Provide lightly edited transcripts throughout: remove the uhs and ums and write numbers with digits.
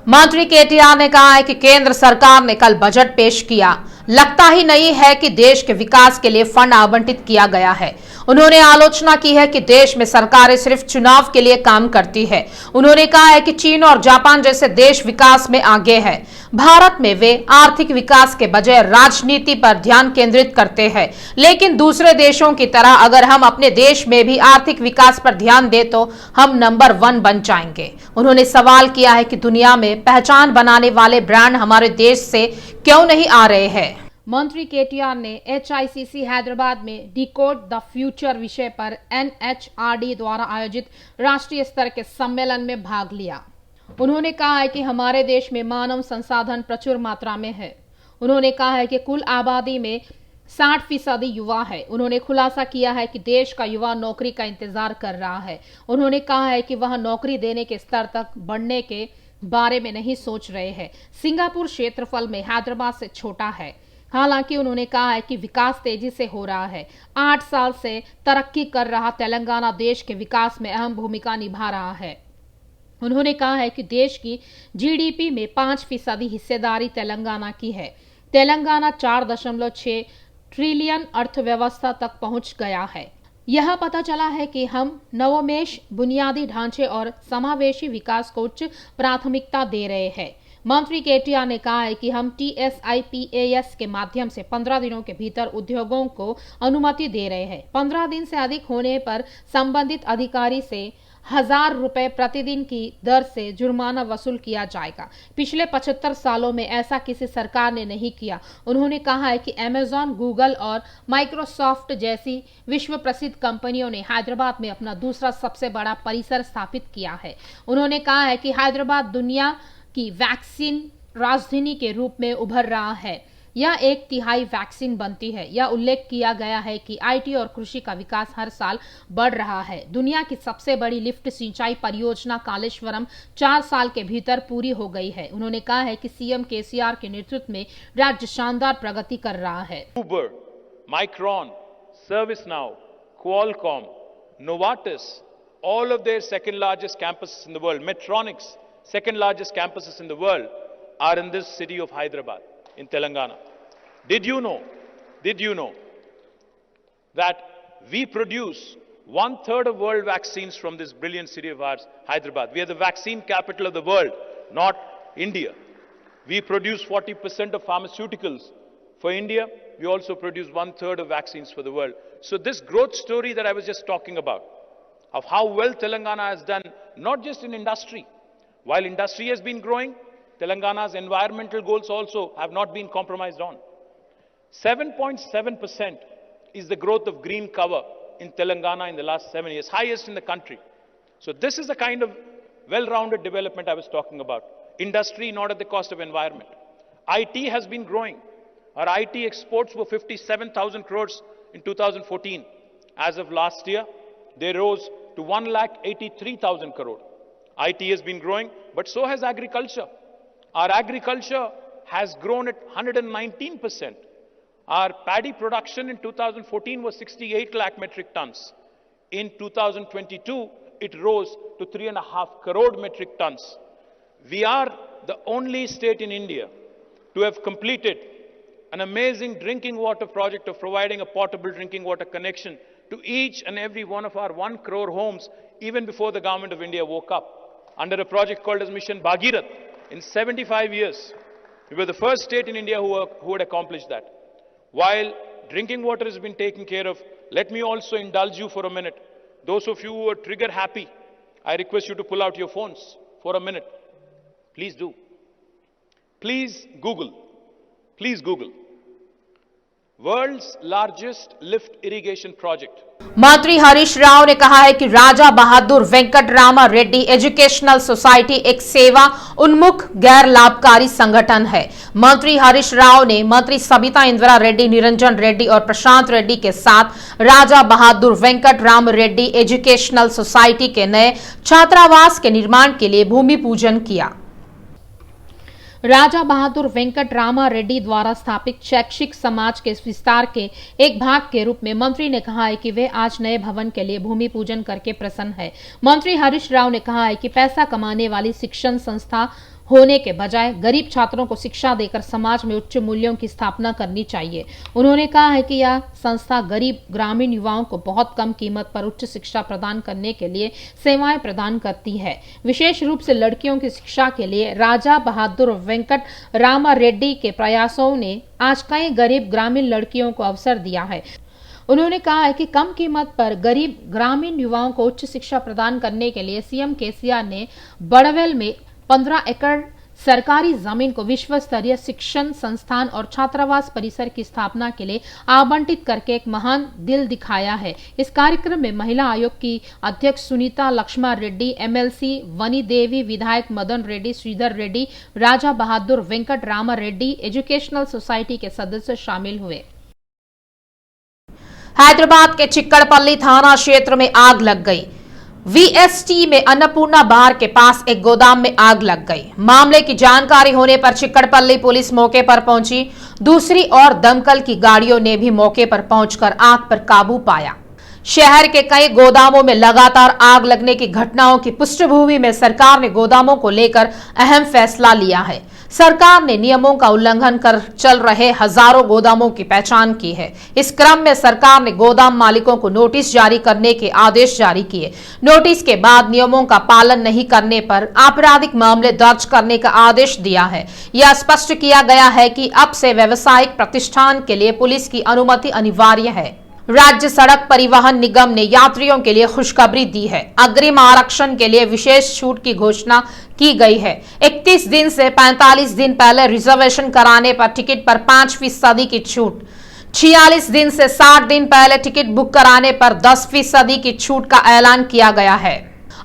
मंत्री केटीआर ने कहा है कि केंद्र सरकार ने कल बजट पेश किया, लगता ही नहीं है कि देश के विकास के लिए फंड आवंटित किया गया है। उन्होंने आलोचना की है कि देश में सरकारें सिर्फ चुनाव के लिए काम करती है। उन्होंने कहा है कि चीन और जापान जैसे देश विकास में आगे है, भारत में वे आर्थिक विकास के बजाय राजनीति पर ध्यान केंद्रित करते हैं, लेकिन दूसरे देशों की तरह अगर हम अपने देश में भी आर्थिक विकास पर ध्यान दें तो हम नंबर 1 बन जाएंगे। उन्होंने सवाल किया है कि दुनिया में पहचान बनाने वाले ब्रांड हमारे देश से क्यों नहीं आ रहे हैं। मंत्री केटीआर ने HICC हैदराबाद में डिकोड द फ्यूचर विषय पर NHRD द्वारा आयोजित राष्ट्रीय स्तर के सम्मेलन में भाग लिया। उन्होंने कहा है कि हमारे देश में मानव संसाधन प्रचुर मात्रा में है। उन्होंने कहा है कि कुल आबादी में 60% युवा है। उन्होंने खुलासा किया है कि देश का युवा नौकरी का इंतजार कर रहा है। उन्होंने कहा है कि वह नौकरी देने के स्तर तक बढ़ने के बारे में नहीं सोच रहे हैं। सिंगापुर क्षेत्रफल में हैदराबाद से छोटा है। हालांकि उन्होंने कहा है कि विकास तेजी से हो रहा है। 8 साल से तरक्की कर रहा तेलंगाना देश के विकास में अहम भूमिका निभा रहा है। उन्होंने कहा है कि देश की GDP में 5% हिस्सेदारी तेलंगाना की है। तेलंगाना 4.6 ट्रिलियन अर्थव्यवस्था तक पहुंच गया है। यह पता चला है कि हम नवोन्मेष, बुनियादी ढांचे और समावेशी विकास को उच्च प्राथमिकता दे रहे हैं। मंत्री केटीआर ने कहा है कि हम TSIPAS के माध्यम से 15 दिनों के भीतर उद्योगों को अनुमति दे रहे हैं। 15 दिन से अधिक होने पर संबंधित अधिकारी से 1000 रुपए प्रतिदिन की दर से जुर्माना वसूल किया जाएगा। पिछले 75 सालों में ऐसा किसी सरकार ने नहीं किया। उन्होंने कहा है कि अमेज़न, गूगल और माइक्रोसॉफ्ट जैसी विश्व प्रसिद्ध कंपनियों ने हैदराबाद में अपना दूसरा सबसे बड़ा परिसर स्थापित किया है। उन्होंने कहा है कि हैदराबाद दुनिया की वैक्सीन राजधानी के रूप में उभर रहा है। यह 1/3 वैक्सीन बनती है। यह उल्लेख किया गया है कि IT और कृषि का विकास हर साल बढ़ रहा है। दुनिया की सबसे बड़ी लिफ्ट सिंचाई परियोजना कालेश्वरम 4 साल के भीतर पूरी हो गई है। उन्होंने कहा है कि CM KCR के नेतृत्व में राज्य शानदार प्रगति कर रहा है। Uber, Micron, ServiceNow, Qualcomm, Novartis, all of their second largest campuses in the world, Medtronics, second largest campuses in the world are in this city of Hyderabad, in Telangana. Did you know that we produce 1/3 of world vaccines from this brilliant city of ours, Hyderabad? We are the vaccine capital of the world, not India. We produce 40% of pharmaceuticals for India. We also produce 1/3 of vaccines for the world. So this growth story that I was just talking about, of how well Telangana has done, not just in industry. While industry has been growing, Telangana's environmental goals also have not been compromised on. 7.7% is the growth of green cover in Telangana in the last 7 years, highest in the country. So this is the kind of well-rounded development I was talking about. Industry not at the cost of environment. IT has been growing. Our IT exports were 57,000 crores in 2014. As of last year, they rose to 1,83,000 crore. IT has been growing, but so has agriculture. Our agriculture has grown at 119%. Our paddy production in 2014 was 68 lakh metric tons. In 2022, it rose to 3.5 crore metric tons. We are the only state in India to have completed an amazing drinking water project of providing a portable drinking water connection to each and every one of our 1 crore homes, even before the government of India woke up, under a project called as Mission Bhagirath. In 75 years, we were the first state in India who had accomplished that. While drinking water has been taken care of, let me also indulge you for a minute. Those of you who are trigger happy, I request you to pull out your phones for a minute. Please do. Please Google. World's largest lift irrigation project. मंत्री हरीश राव ने कहा है कि राजा बहादुर Venkatarama Reddy educational society एक सेवा उन्मुख गैर लाभकारी संगठन है। मंत्री हरीश राव ने मंत्री सबिता इंदिरा रेड्डी, निरंजन रेड्डी और प्रशांत रेड्डी के साथ राजा बहादुर वेंकटराम रेड्डी एजुकेशनल सोसाइटी के नए छात्रावास के निर्माण के लिए भूमि पूजन किया। राजा बहादुर वेंकटरामा रेड्डी द्वारा स्थापित शैक्षिक समाज के विस्तार के एक भाग के रूप में मंत्री ने कहा है कि वे आज नए भवन के लिए भूमि पूजन करके प्रसन्न है। मंत्री हरीश राव ने कहा है कि पैसा कमाने वाली शिक्षण संस्था होने के बजाय गरीब छात्रों को शिक्षा देकर समाज में उच्च मूल्यों की स्थापना करनी चाहिए। उन्होंने कहा है कि यह संस्था गरीब ग्रामीण युवाओं को बहुत कम कीमत पर उच्च शिक्षा प्रदान करने के लिए सेवाएं प्रदान करती है। विशेष रूप से लड़कियों की शिक्षा के लिए राजा बहादुर वेंकट रामा रेड्डी के प्रयासों ने आज कई गरीब ग्रामीण लड़कियों को अवसर दिया है। उन्होंने कहा है कि कम कीमत पर गरीब ग्रामीण युवाओं को उच्च शिक्षा प्रदान करने के लिए सीएम केसीआर ने बड़वेल में 15 एकड़ सरकारी जमीन को विश्व स्तरीय शिक्षण संस्थान और छात्रावास परिसर की स्थापना के लिए आवंटित करके एक महान दिल दिखाया है। इस कार्यक्रम में महिला आयोग की अध्यक्ष सुनीता लक्ष्मण रेड्डी, एमएलसी वनी देवी, विधायक मदन रेड्डी, श्रीधर रेड्डी, राजा बहादुर वेंकट रामा रेड्डी, एजुकेशनल सोसाइटी के सदस्य शामिल हुए। हैदराबाद के चिक्कड़पल्ली थाना क्षेत्र में आग लग गई। वीएसटी में अन्नपूर्णा बार के पास एक गोदाम में आग लग गई। मामले की जानकारी होने पर चिक्कड़पल्ली पुलिस मौके पर पहुंची। दूसरी ओर दमकल की गाड़ियों ने भी मौके पर पहुंचकर आग पर काबू पाया। शहर के कई गोदामों में लगातार आग लगने की घटनाओं की पृष्ठभूमि में सरकार ने गोदामों को लेकर अहम फैसला लिया है। सरकार ने नियमों का उल्लंघन कर चल रहे हजारों गोदामों की पहचान की है। इस क्रम में सरकार ने गोदाम मालिकों को नोटिस जारी करने के आदेश जारी किए। नोटिस के बाद नियमों का पालन नहीं करने पर आपराधिक मामले दर्ज करने का आदेश दिया है। यह स्पष्ट किया गया है कि अब से व्यावसायिक प्रतिष्ठान के लिए पुलिस की अनुमति अनिवार्य है। राज्य सड़क परिवहन निगम ने यात्रियों के लिए खुशखबरी दी है। अग्रिम आरक्षण के लिए विशेष छूट की घोषणा की गई है। 31 दिन से 45 दिन पहले रिजर्वेशन कराने पर टिकट पर 5% की छूट, 46 दिन से 60 दिन पहले टिकट बुक कराने पर 10% की छूट का ऐलान किया गया है।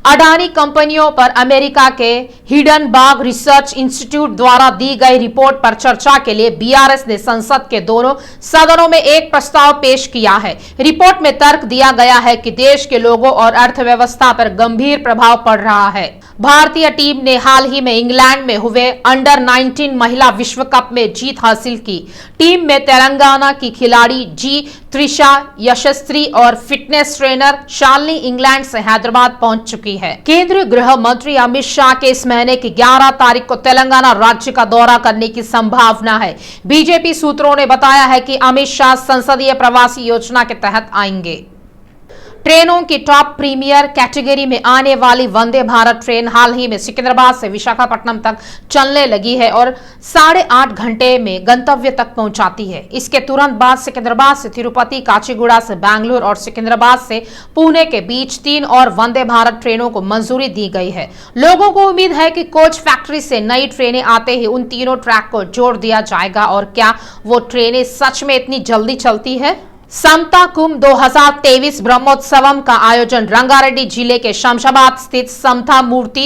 अडानी कंपनियों पर अमेरिका के हिडनबर्ग रिसर्च इंस्टीट्यूट द्वारा दी गई रिपोर्ट पर चर्चा के लिए बीआरएस ने संसद के दोनों सदनों में एक प्रस्ताव पेश किया है। रिपोर्ट में तर्क दिया गया है कि देश के लोगों और अर्थव्यवस्था पर गंभीर प्रभाव पड़ रहा है। भारतीय टीम ने हाल ही में इंग्लैंड में हुए अंडर 19 महिला विश्व कप में जीत हासिल की। टीम में तेलंगाना की खिलाड़ी जी त्रिशा यशस्वी और फिटनेस ट्रेनर शालिनी इंग्लैंड से हैदराबाद पहुंच चुकी है। केंद्रीय गृह मंत्री अमित शाह के इस महीने की 11 तारीख को तेलंगाना राज्य का दौरा करने की संभावना है। बीजेपी सूत्रों ने बताया है कि अमित शाह संसदीय प्रवासी योजना के तहत आएंगे। ट्रेनों की टॉप प्रीमियर कैटेगरी में आने वाली वंदे भारत ट्रेन हाल ही में सिकंदराबाद से विशाखापट्टनम तक चलने लगी है और 8.5 घंटे में गंतव्य तक पहुंचाती है। इसके तुरंत बाद सिकंदराबाद से तिरुपति, काचीगुड़ा से बैंगलोर और सिकंदराबाद से पुणे के बीच 3 और वंदे भारत ट्रेनों को मंजूरी दी गई है। लोगों को उम्मीद है कि कोच फैक्ट्री से नई ट्रेनें आते ही उन तीनों ट्रैक को जोड़ दिया जाएगा। और क्या वो ट्रेनें सच में इतनी जल्दी चलती है? समता कुंभ 2023 ब्रह्मोत्सवम का आयोजन रंगारेड्डी जिले के शमशाबाद स्थित समता मूर्ति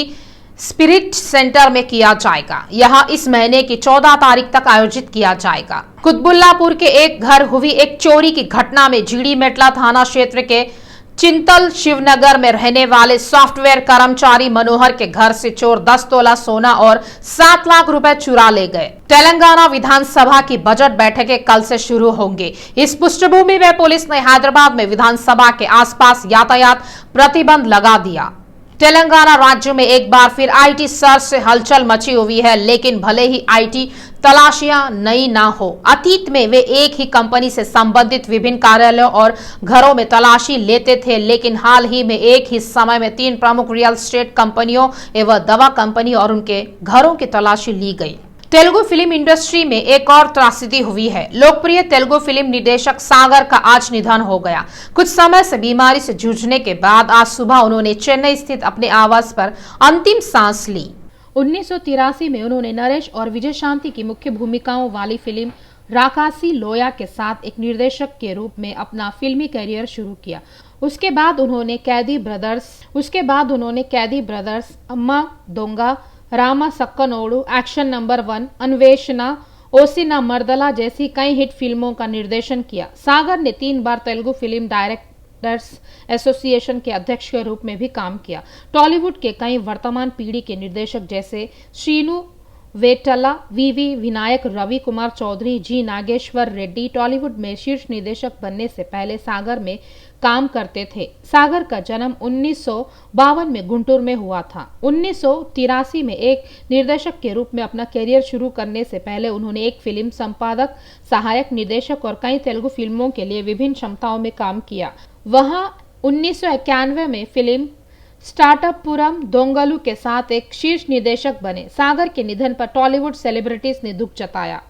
स्पिरिट सेंटर में किया जाएगा। यहां इस महीने की 14 तारीख तक आयोजित किया जाएगा। कुतबुल्लापुर के एक घर हुई एक चोरी की घटना में जीडी मेटला थाना क्षेत्र के चिंतल शिवनगर में रहने वाले सॉफ्टवेयर कर्मचारी मनोहर के घर से चोर 10 तोला सोना और 7 लाख रुपए चुरा ले गए। तेलंगाना विधानसभा की बजट बैठकें कल से शुरू होंगी। इस पृष्ठभूमि में पुलिस ने हैदराबाद में विधानसभा के आसपास यातायात प्रतिबंध लगा दिया। तेलंगाना राज्य में एक बार फिर आईटी सर्च से हलचल मची हुई है, लेकिन भले ही आईटी तलाशियां नई ना हो, अतीत में वे एक ही कंपनी से संबंधित विभिन्न कार्यालयों और घरों में तलाशी लेते थे। लेकिन हाल ही में एक ही समय में 3 प्रमुख रियल एस्टेट कंपनियों एवं दवा कंपनी और उनके घरों की तलाशी ली गई। तेलुगु फिल्म इंडस्ट्री में एक और त्रासदी हुई है। लोकप्रिय तेलुगु फिल्म निर्देशक सागर का आज निधन हो गया। कुछ समय से बीमारी से जूझने के बाद आज सुबह उन्होंने चेन्नई स्थित अपने आवास पर अंतिम सांस ली। 1983 में उन्होंने नरेश और विजय शांति की मुख्य भूमिकाओं वाली फिल्म राकासी लोया के साथ एक निर्देशक के रूप में अपना फिल्मी करियर शुरू किया। उसके बाद उन्होंने कैदी ब्रदर्स, अम्मा दोंगा, रामा सक्कनोडु, एक्शन नंबर 1, अन्वेषणा, ओसिना मर्दला जैसी कई हिट फिल्मों का निर्देशन किया। सागर ने 3 बार तेलुगु फिल्म डायरेक्टर्स एसोसिएशन के अध्यक्ष के रूप में भी काम किया। टॉलीवुड के कई वर्तमान पीढ़ी के निर्देशक जैसे श्रीनु वेटला, वीवी विनायक, रवि कुमार चौधरी, जी नागेश्वर रेड्डी टॉलीवुड में शीर्ष निर्देशक बनने से पहले सागर में काम करते थे। सागर का जन्म 1952 में गुंटूर में हुआ था। 1983 में एक निर्देशक के रूप में अपना करियर शुरू करने से पहले उन्होंने एक फिल्म संपादक, सहायक निर्देशक और कई तेलुगु फिल्मों के लिए विभिन्न क्षमताओं में काम किया। वहां 1991 में फिल्म स्टार्टअप पुरम दोंगलू के साथ एक शीर्ष निर्देशक बने। सागर के निधन पर टॉलीवुड सेलिब्रिटीज ने दुख जताया।